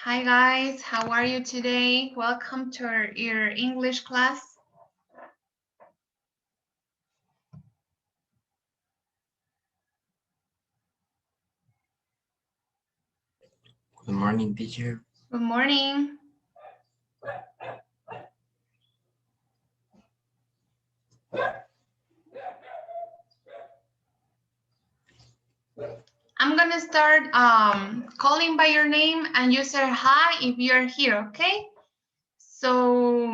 Hi guys, how are you today? Welcome to your English class. Good morning, teacher. Good morning. I'm gonna start calling by your name and you say hi if you're here, okay? So,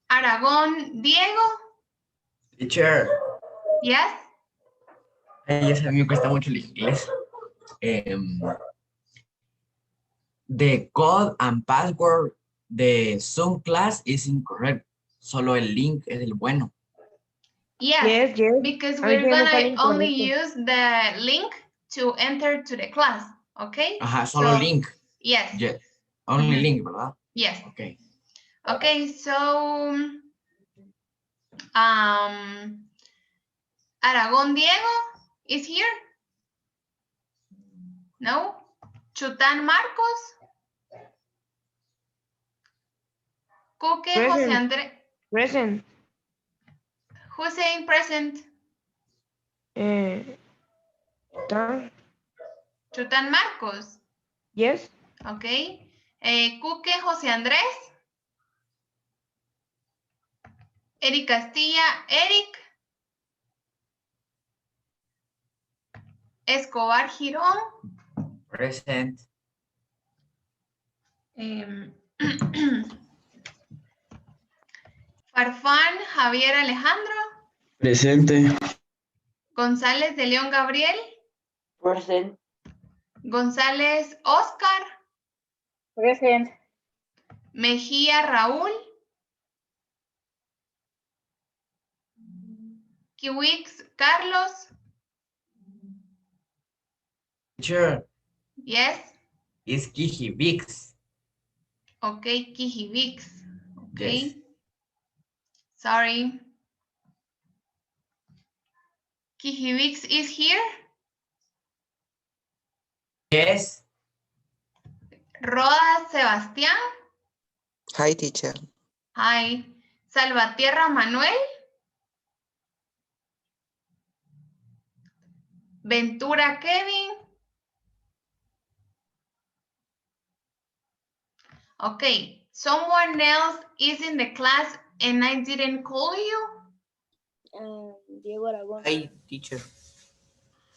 Aragon Diego? Teacher. Yes? Ay, ya sabía, me cuesta mucho el inglés. The code and password de Zoom class is incorrect. Solo el link es el bueno. Yes, Yes. because A mí we're también me gonna sale only incorrecto. use the link to enter to the class, okay? Ajá, solo link. Yes. Yes. Only link, ¿verdad? Yes. Ok. Okay, so Aragon Diego is here? No? Chután Marcos? Coque José Andrés? Present. Who's saying present? Tan. Chután Marcos. Yes. Okay. Coque José Andrés? Eric Castilla, Eric? Escobar Girón? Present. Farfán Javier Alejandro? Presente. González de León Gabriel? Present. González Oscar? Present. Mejía Raúl? Kiwix Carlos? Teacher, Yes? is Kijibix. Okay, Kijibix. Okay. Yes. Sorry. Kijibix is here? Yes. Roda Sebastián? Hi, teacher. Hi. Salvatierra Manuel? Ventura Kevin? Okay, someone else is in the class and I didn't call you? Diego Aragón. Hi, teacher.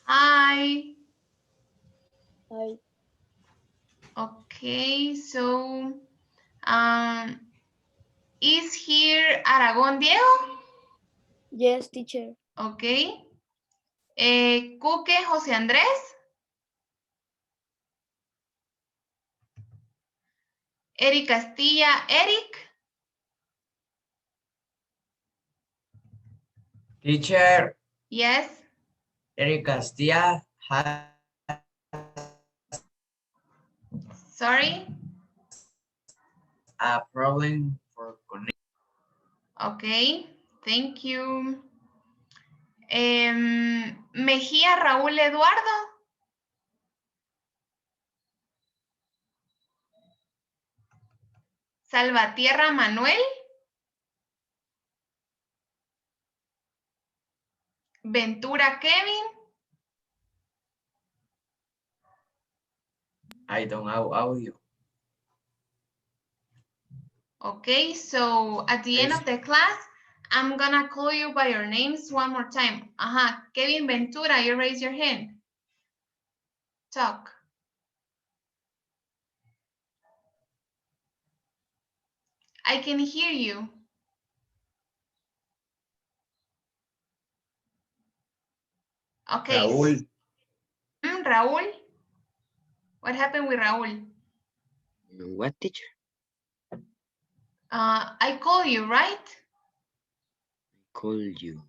Hi. Hi. Okay, so is here Aragon Diego? Yes, teacher. Okay. Coque José Andrés? Eric Castilla, Eric? Teacher, Yes. Eric Castilla has Sorry. a problem for connection. Okay, thank you. Mejía Raúl Eduardo? Salvatierra Manuel? Ventura Kevin? I don't have audio. Okay, so at the end of the class, I'm gonna call you by your names one more time. Kevin Ventura, you raise your hand. Talk. I can hear you. Okay. Raúl. Raúl? What happened with Raúl? What, teacher? I call you, right? Called you.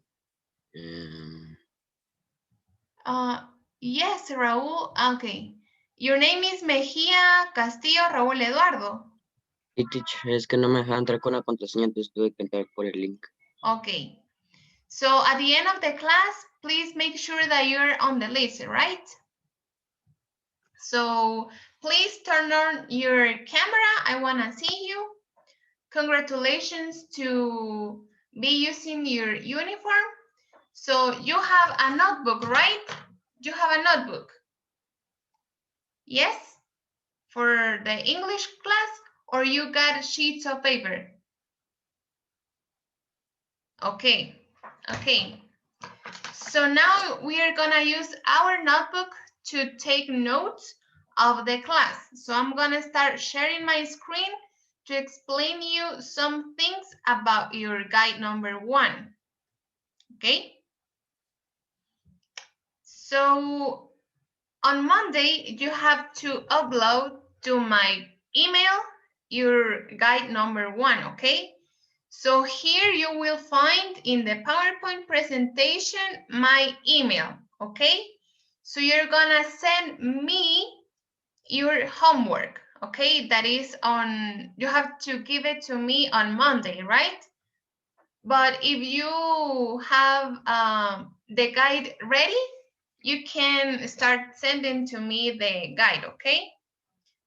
Yes, Raúl. Okay. Your name is Mejía Castillo Raúl Eduardo. Y teacher, es que no me deja entrar con la contraseña, entonces tuve que entrar por el link. Okay. So at the end of the class, please make sure that you're on the list, right? So please turn on your camera. I want to see you. Congratulations to be using your uniform. So you have a notebook, right? You have a notebook. Yes? For the English class, or you got sheets of paper? Okay, okay. So now we are gonna use our notebook to take notes of the class. So I'm gonna start sharing my screen to explain you some things about your guide number 1. Okay? So on Monday, you have to upload to my email your guide number 1, okay? So here you will find in the PowerPoint presentation my email, okay? So you're gonna send me your homework, okay? That is on, you have to give it to me on Monday, right? But if you have the guide ready, you can start sending to me the guide, okay?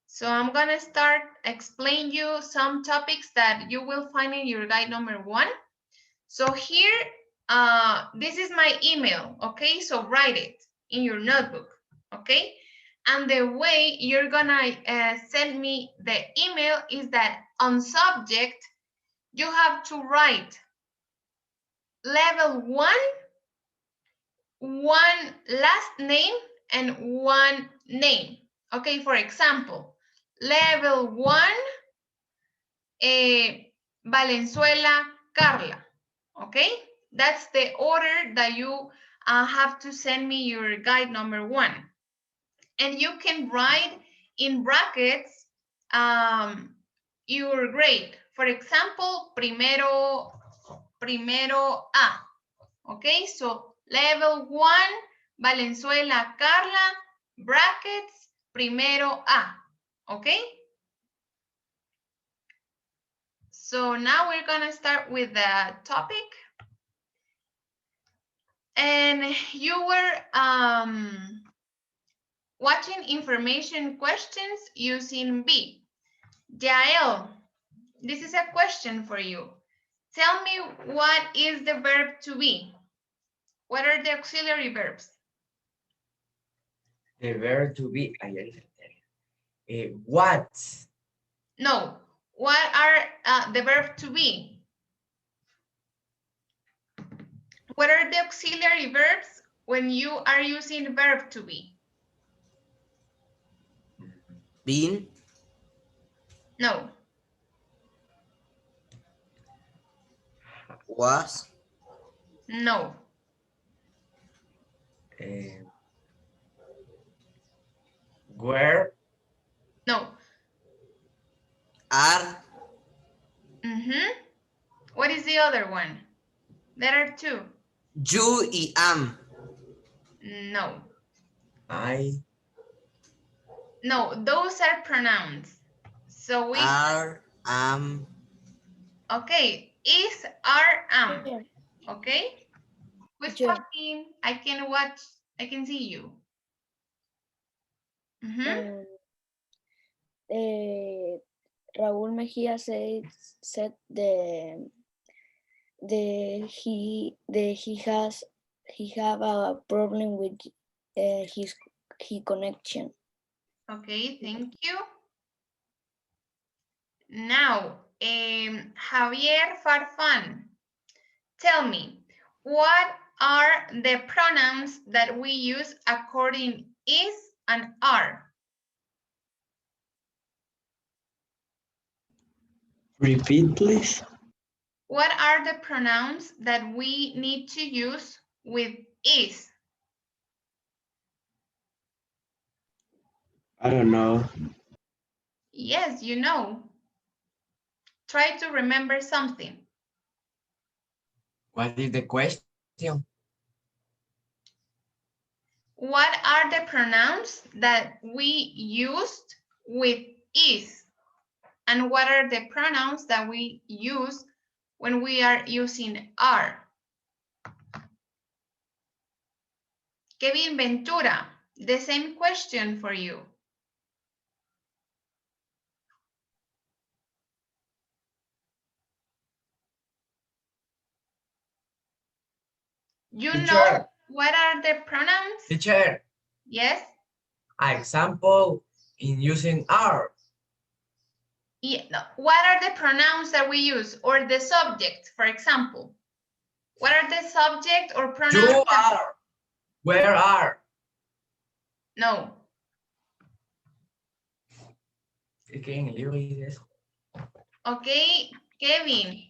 So I'm gonna start explain you some topics that you will find in your guide number 1. So here, this is my email, okay? So write it in your notebook, okay? And the way you're gonna send me the email is that on subject, you have to write level 1, one last name and one name. Okay, for example, level 1, Valenzuela Carla. Okay, that's the order that you have to send me your guide number 1. And you can write in brackets your grade. For example, primero A. Okay, so level 1, Valenzuela Carla, brackets, primero A. Okay? So now we're gonna start with the topic. And you were watching information questions using B. Jael, this is a question for you. Tell me what is the verb to be? What are the auxiliary verbs? The verb to be. What? No. What are the verb to be? What are the auxiliary verbs when you are using verb to be? Been, No. was, No. Where? No. are, What is the other one? There are 2. you y am. No. I. No, those are pronouns. So we Are, am. okay, is, are, am. Yeah. Okay? Who's Teacher. talking? I can watch, I can see you. Raúl Mejía said he have a problem with his connection. Okay, thank you. Now, Javier Farfan, tell me, what are the pronouns that we use according is and are? Repeat, please. What are the pronouns that we need to use with is? I don't know. Yes, you know. Try to remember something. What is the question? What are the pronouns that we used with is? And what are the pronouns that we use when we are using are? Kevin Ventura, the same question for you. You know Teacher, what are the pronouns? teacher, Yes. example in using are. Yeah, no. What are the pronouns that we use? Or the subject, for example. What are the subject or pronouns? You are. Where are? No. Es que en el libro dice eso. Okay, Kevin.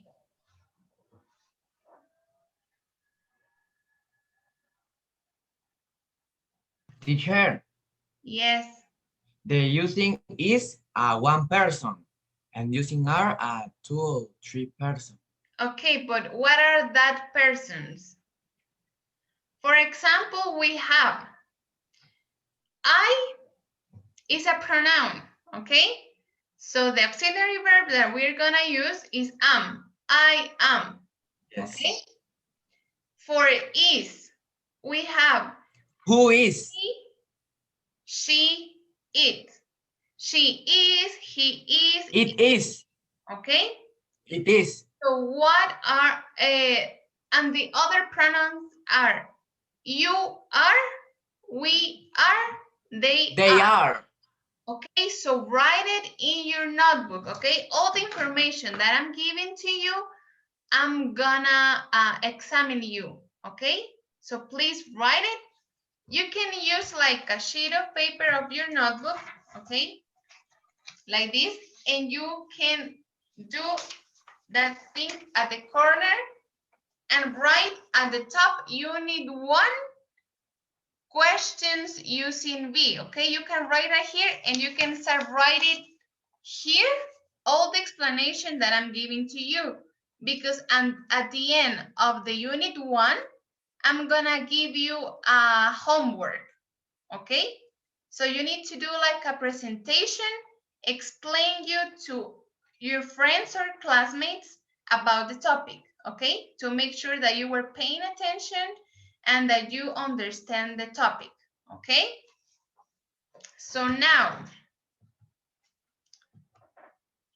Teacher, Yes. the using is one person and using are 2 or 3 person. Okay, but what are that persons? For example, we have I is a pronoun, okay? So the auxiliary verb that we're gonna use is am. I am, Yes. okay? For is, we have Who is? he, she, it. She is, he is, It is. okay? It is. So what are, and the other pronouns are you are, we are, they are. Okay, so write it in your notebook, okay? All the information that I'm giving to you, I'm gonna examine you, okay? So please write it. You can use like a sheet of paper of your notebook, okay? Like this, and you can do that thing at the corner and write at the top, unit 1, questions using V, okay? You can write right here and you can start writing here all the explanation that I'm giving to you, because at the end of the unit 1, I'm gonna give you a homework, okay? So you need to do like a presentation, explain you to your friends or classmates about the topic, okay? To make sure that you were paying attention and that you understand the topic, okay? So now,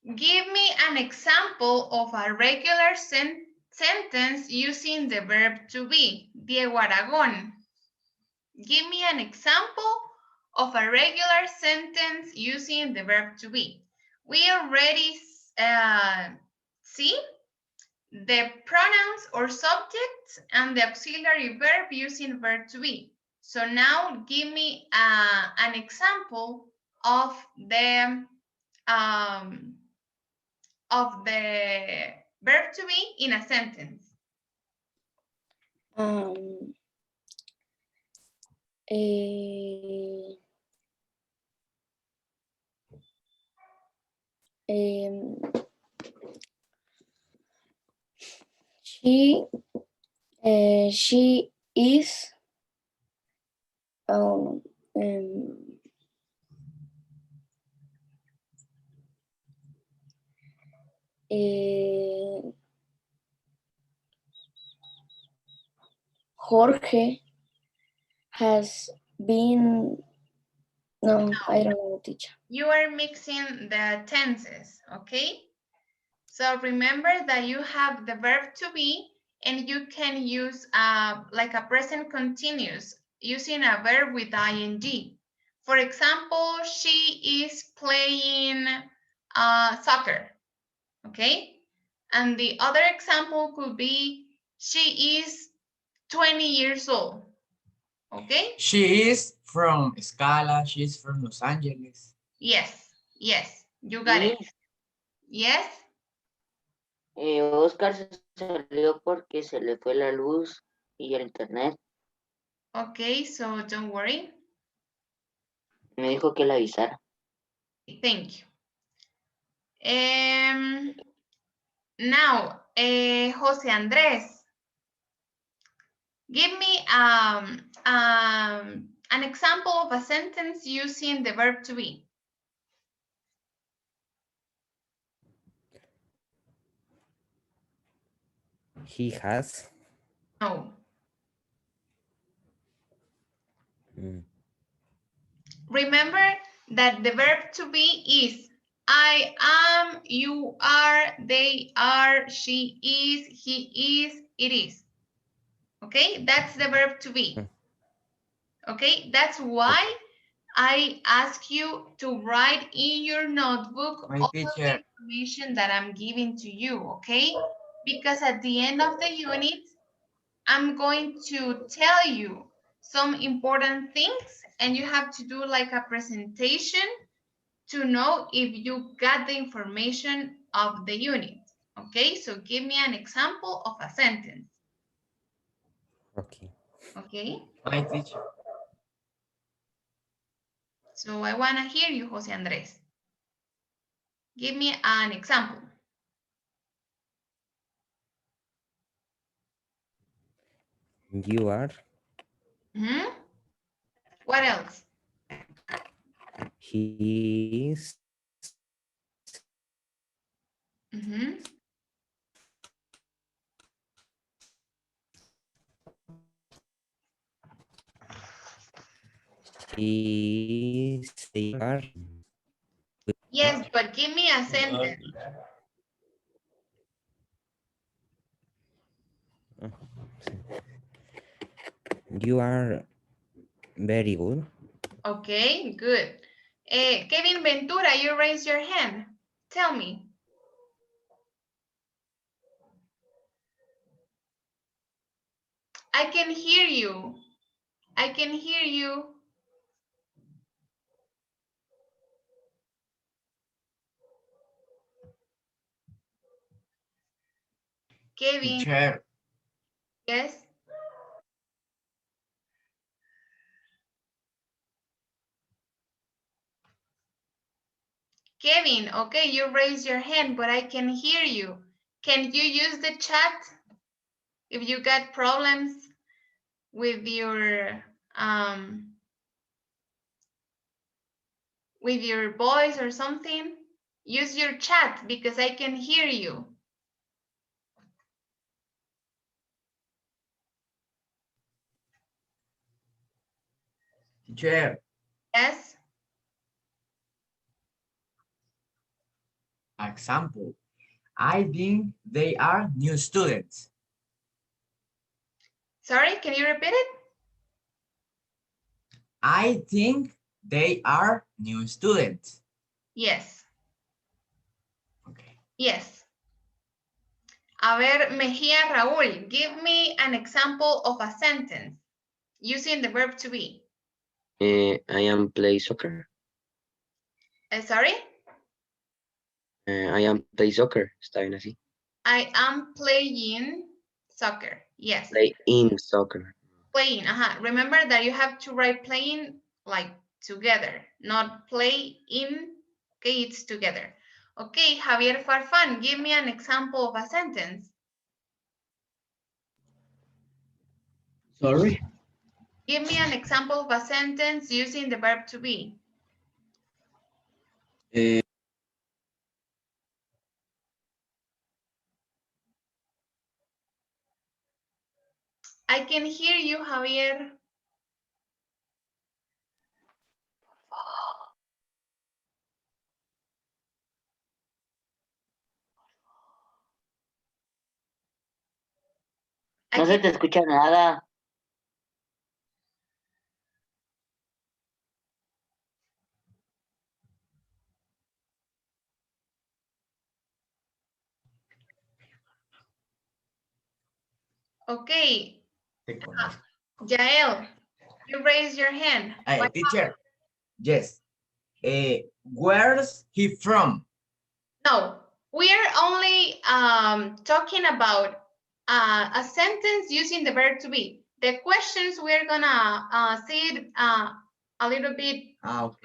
give me an example of a regular sentence using the verb to be. Diego Aragón. Give me an example of a regular sentence using the verb to be. We already see the pronouns or subjects and the auxiliary verb using verb to be. So now give me an example of the verb to be in a sentence. She is Jorge has been, no, I don't know, teacher. You are mixing the tenses, okay? So remember that you have the verb to be and you can use like a present continuous using a verb with ing. For example, she is playing soccer, okay? And the other example could be she is 20 years old, okay? She is from Scala. She's from Los Angeles. Yes, yes, you got it. Yes? Oscar se salió porque se le fue la luz y el internet. Okay, so don't worry. Me dijo que le avisara. Thank you. Now, Jose Andres, give me an example of a sentence using the verb to be. He has. No. Mm. Remember that the verb to be is I am, you are, they are, she is, he is, it is. Okay, that's the verb to be. Okay, that's why I ask you to write in your notebook My all of the teacher. information that I'm giving to you, okay? Because at the end of the unit, I'm going to tell you some important things and you have to do like a presentation to know if you got the information of the unit. Okay, so give me an example of a sentence. Okay. Okay, My teacher. so I want to hear you, Jose Andres. Give me an example. You are. Mhm. What else? He is. Mhm. She is. They are. Yes, but give me a sentence. You are very good. Okay, good. Kevin Ventura, you raise your hand. Tell me. I can hear you. I can hear you. Kevin, Teacher. yes. Kevin, okay, you raise your hand, but I can hear you. Can you use the chat if you got problems with your voice or something? Use your chat because I can hear you. Teacher. Yes. Example. I think they are new students. Sorry, can you repeat it? I think they are new students. Yes. Okay. Yes. A ver, Mejía Raúl, give me an example of a sentence using the verb to be. I am play soccer. Sorry? I am play soccer. Está bien así. I am playing soccer. Yes. Play in soccer. Playing. Remember that you have to write playing like together, not play in. Okay, it's together. Okay, Javier Farfan, give me an example of a sentence. Sorry. Give me an example of a sentence using the verb to be. I can hear you, Javier. No se te escucha nada. Okay, Te conozco. Jael, you raise your hand. Hey, teacher. Yes. Where's he from? No, we are only talking about a sentence using the verb to be. The questions we're gonna see it a little bit. Okay.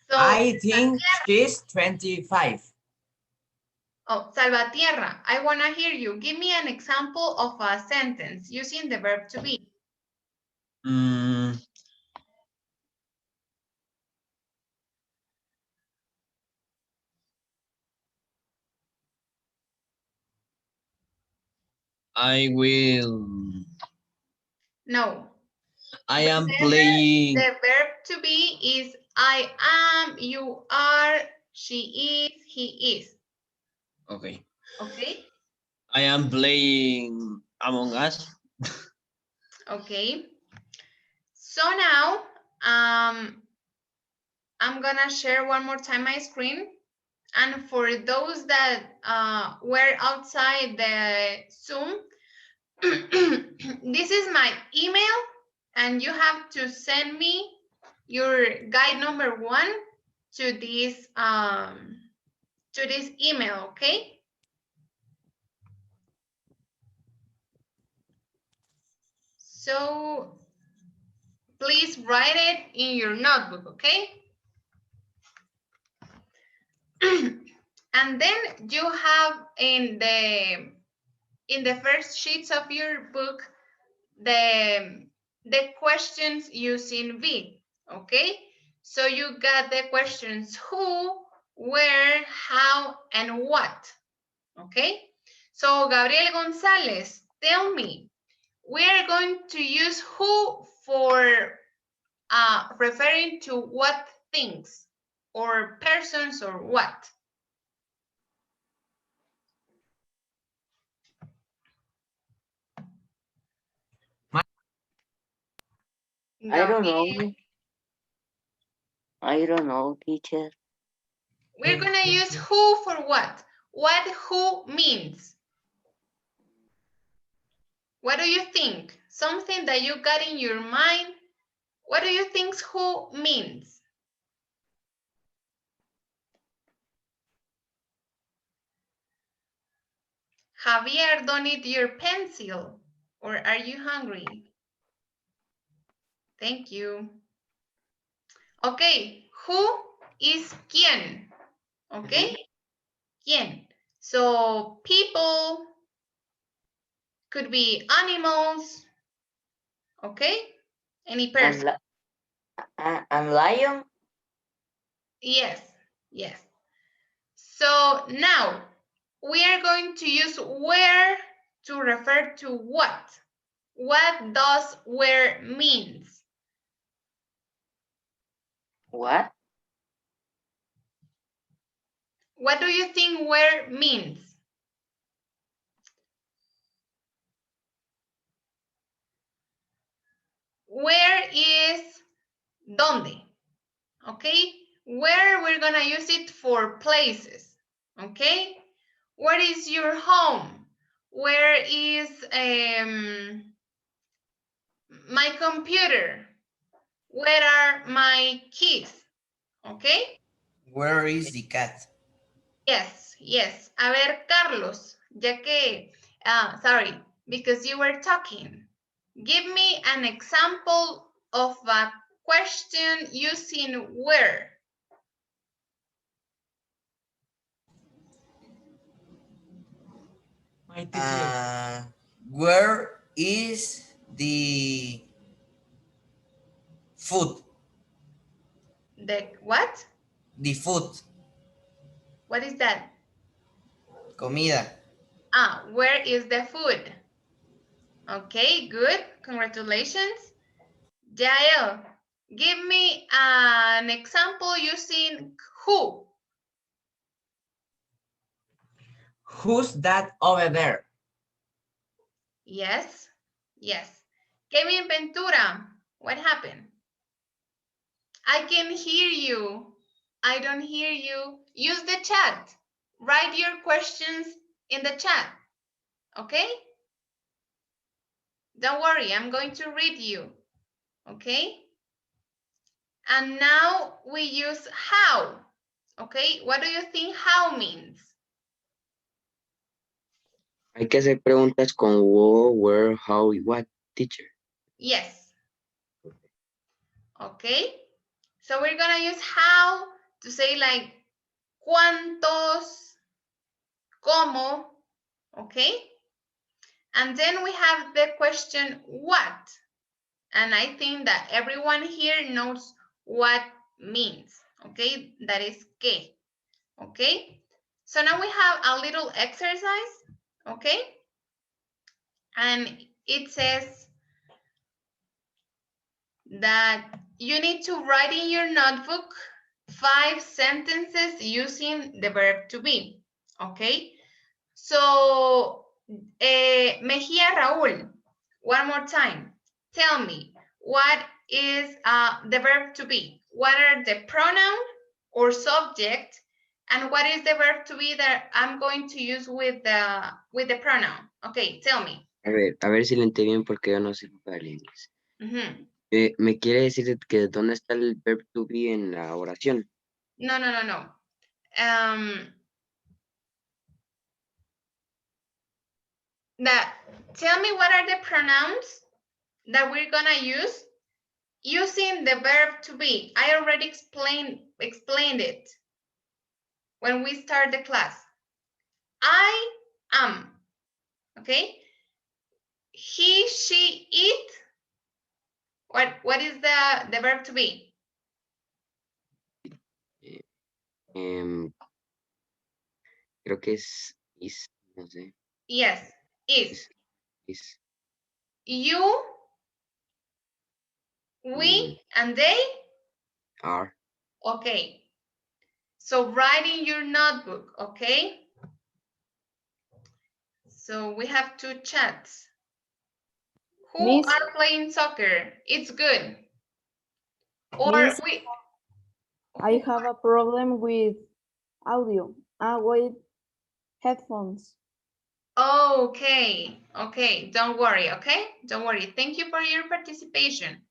So, I think she's 25. oh, Salvatierra, I wanna hear you. Give me an example of a sentence using the verb to be. I will. No. I am Remember, playing. the verb to be is I am, you are, she is, he is. Okay. Okay. I am playing Among Us. Okay. So now, I'm gonna share one more time my screen. And for those that were outside the Zoom, this is my email, and you have to send me your guide number 1 to this email, okay? So please write it in your notebook, okay? And then you have in the first sheets of your book the questions using V, okay? So you got the questions who, where, how, and what, okay? So Gabriel Gonzalez, tell me, we are going to use who for referring to what things or persons or what? I don't Gabriel. know. I don't know, teacher. We're gonna use who for what? What who means? What do you think? Something that you got in your mind. What do you think who means? Javier, don't eat your pencil. Or are you hungry? Thank you. Okay, who is quién? Okay, quién. So people could be animals. Okay, any person. And lion? Yes, yes. So now we are going to use where to refer to what. What does where means? What? What do you think where means? Where is donde? Okay, where we're gonna use it for places. Okay, where is your home? Where is my computer? Where are my keys? Okay. Where is the cat? Yes, yes. A ver, Carlos, ya que, sorry, because you were talking. Give me an example of a question using where. My teacher. Where is the food? The what? The food. What is that? Comida. Where is the food? Okay, good. Congratulations. Jael, give me an example using who. Who's that over there? Yes, yes. Kevin Ventura, what happened? I can hear you. I don't hear you. Use the chat. Write your questions in the chat, okay? Don't worry, I'm going to read you, okay? And now we use how, okay? What do you think how means? Hay que hacer preguntas con what, where, how, y what, teacher. Yes. Okay. So we're gonna use how to say like cuántos, cómo, okay? And then we have the question what? And I think that everyone here knows what means, okay? That is qué, okay? So now we have a little exercise, okay? And it says that you need to write in your notebook 5 sentences using the verb to be, okay? So Mejia Raúl, one more time. Tell me, what is the verb to be? What are the pronoun or subject? And what is the verb to be that I'm going to use with the pronoun? Okay, tell me. A ver si lo entendí bien porque yo no sé jugar inglés. Ujú. ¿Me quiere decir que dónde está el verb to be en la oración? No. Tell me what are the pronouns that we're gonna use using the verb to be. I already explained it when we start the class. I am, okay? He, she, it. What is the verb to be? Creo que es is, no sé. Yes, is. Is. You, we, and they? Are. Okay. So write in your notebook, okay? So we have two chats. Who Miss, are playing soccer? It's good. Or Miss, we... I have a problem with audio. With headphones. Okay, don't worry, okay? Don't worry. Thank you for your participation.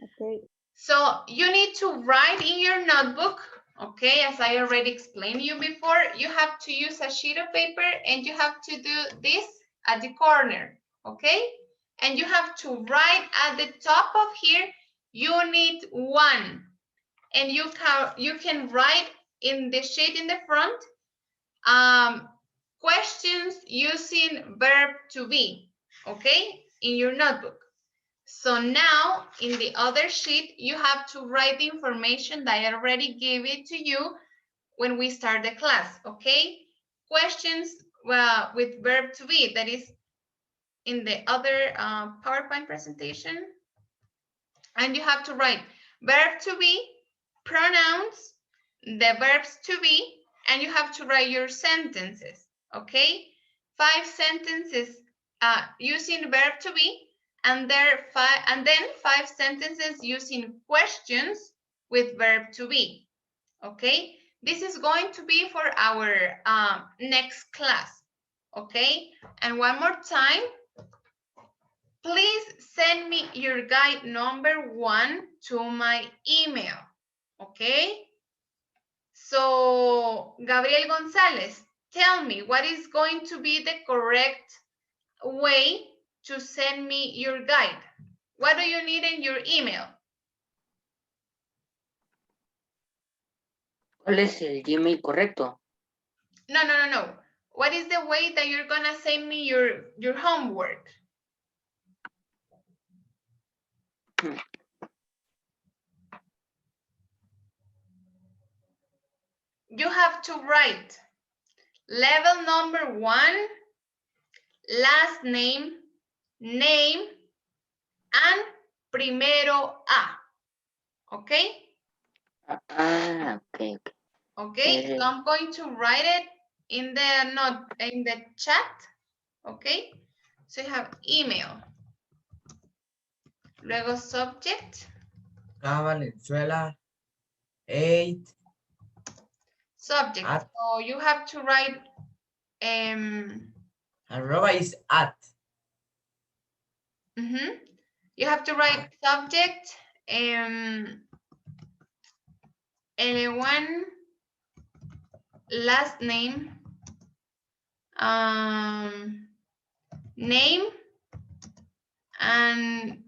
Okay. So you need to write in your notebook, okay? As I already explained you before, you have to use a sheet of paper and you have to do this at the corner, okay? And you have to write at the top of here, unit 1. And you can write in the sheet in the front, questions using verb to be, okay? In your notebook. So now in the other sheet, you have to write the information that I already gave it to you when we start the class, okay? Questions with verb to be, that is in the other PowerPoint presentation. And you have to write verb to be, pronouns, the verbs to be, and you have to write your sentences, okay? 5 sentences using verb to be, and then 5 sentences using questions with verb to be, okay? This is going to be for our next class, okay? And one more time, please send me your guide number 1 to my email, okay? So, Gabriel Gonzalez, tell me what is going to be the correct way to send me your guide. What do you need in your email? ¿Cuál es el Gmail correcto? No. What is the way that you're gonna send me your homework? You have to write level number 1, last name, and primero A. Okay? Okay. Okay, so I'm going to write it in the chat. Okay? So you have email. Luego subject. Valenzuela 8. Subject. At. So you have to write Arroba is at. You have to write subject, L1, last name, name, and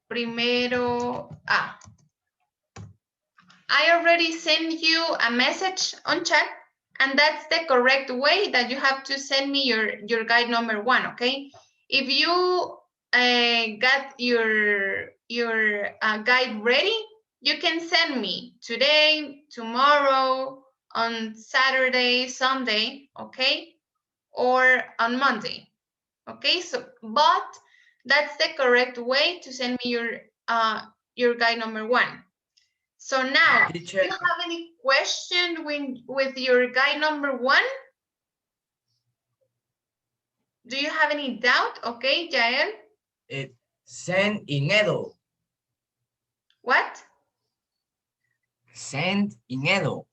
primero A. I already sent you a message on chat, and that's the correct way that you have to send me your guide number 1, okay? If you got your guide ready, you can send me today, tomorrow, on Saturday, Sunday, okay? Or on Monday, okay? So, but that's the correct way to send me your guide number 1. So now, Teacher. do you have any question with your guide number 1? Do you have any doubt? Okay, Jael. Send Inedo. What? Send Inedo.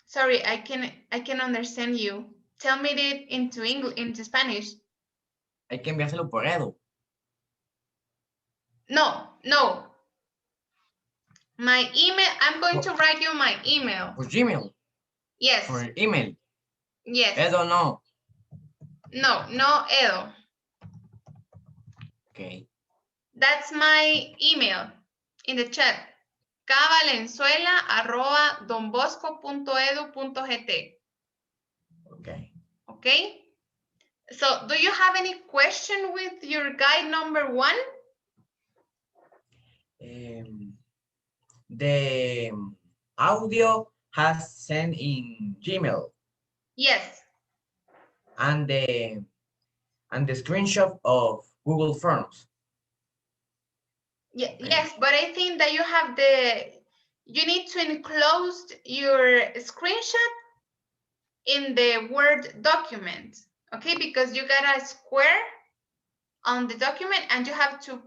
Sorry, I can understand you. Tell me it into English, into Spanish. Hay que enviárselo por Edo. No. My email, I'm going to write you my email. Por Gmail. Yes. Por email. Yes. Edo no. No, Edo. Okay. That's my email in the chat. kvalenzuela@donbosco.edu.gt. Okay. Okay. So do you have any question with your guide number 1? The audio has sent in Gmail. Yes. And the screenshot of Google Forms. Yeah, Okay. yes, but I think that you need to enclose your screenshot in the Word document, okay? Because you got a square on the document and you have to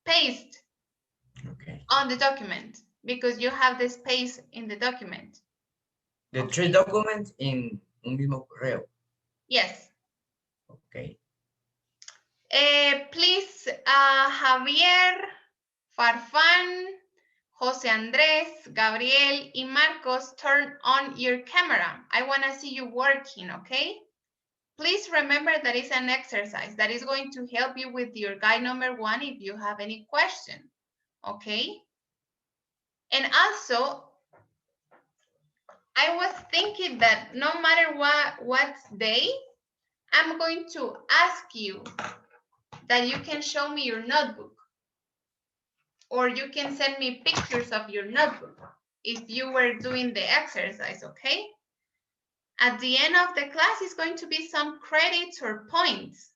paste Okay. on the document because you have the space in the document. The Okay. 3 documents in un mismo correo. Yes. Okay. Please, Javier, Farfán, José Andrés, Gabriel, y Marcos, turn on your camera. I want to see you working, okay? Please remember that it's an exercise that is going to help you with your guide number 1 if you have any question, okay? And also, I was thinking that no matter what day, I'm going to ask you that you can show me your notebook. Or you can send me pictures of your notebook if you were doing the exercise, okay? At the end of the class is going to be some credits or points,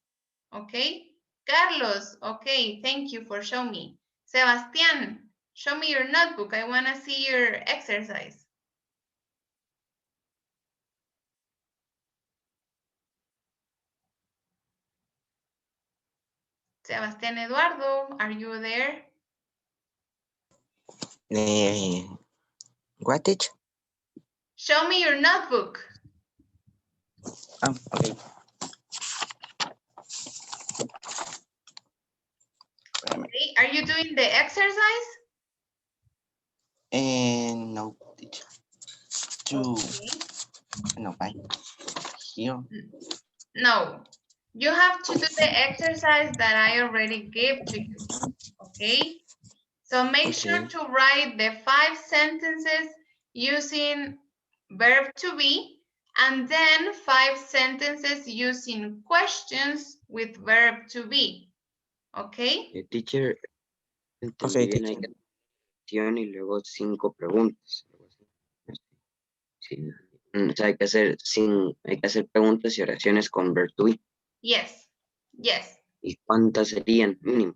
okay? Carlos, okay, thank you for showing me. Sebastián, show me your notebook. I want to see your exercise. Sebastián Eduardo, are you there? What teacher? Show me your notebook. Okay. Okay, are you doing the exercise? No, teacher. Okay. No, bye. Here. No, you have to do the exercise that I already gave to you, okay? So make sure to write the 5 sentences using verb to be, and then 5 sentences using questions with verb to be, okay? Teacher, entendí bien, hay que hacer y luego 5 preguntas. Sí. O sea, hay que hacer preguntas y oraciones con verb to be. Yes, yes. ¿Y cuántas serían mínimo?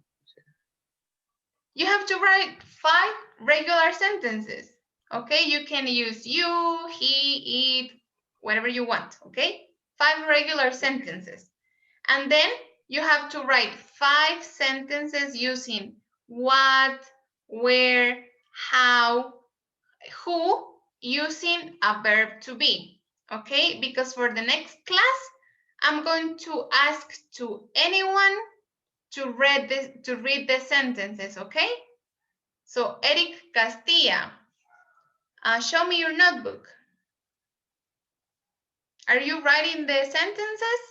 You have to write 5 regular sentences, okay? You can use you, he, it, whatever you want, okay? 5 regular sentences. And then you have to write 5 sentences using what, where, how, who, using a verb to be, okay? Because for the next class, I'm going to ask to anyone to read the sentences, okay? So Eric Castilla, show me your notebook. Are you writing the sentences?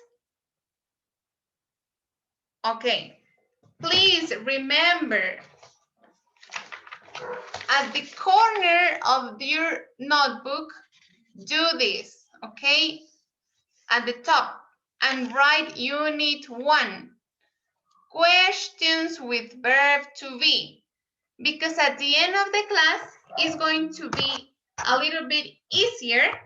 Okay, please remember at the corner of your notebook, do this, okay? At the top, and write unit 1, questions with verb to be, because at the end of the class, it's going to be a little bit easier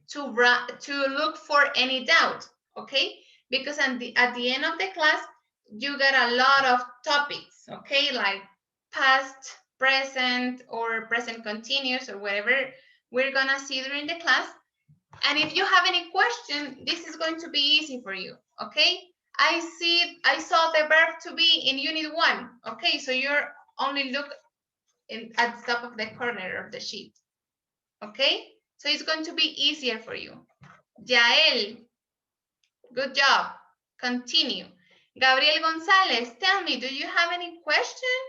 to look for any doubt, okay? Because at the end of the class, you got a lot of topics, okay? Like past, present, or present continuous, or whatever we're gonna see during the class. And if you have any question, this is going to be easy for you, okay? I saw the verb to be in unit 1, okay? So you're only look at the top of the corner of the sheet, okay? So it's going to be easier for you. Yael, good job. Continue. Gabriel Gonzalez, tell me, do you have any question?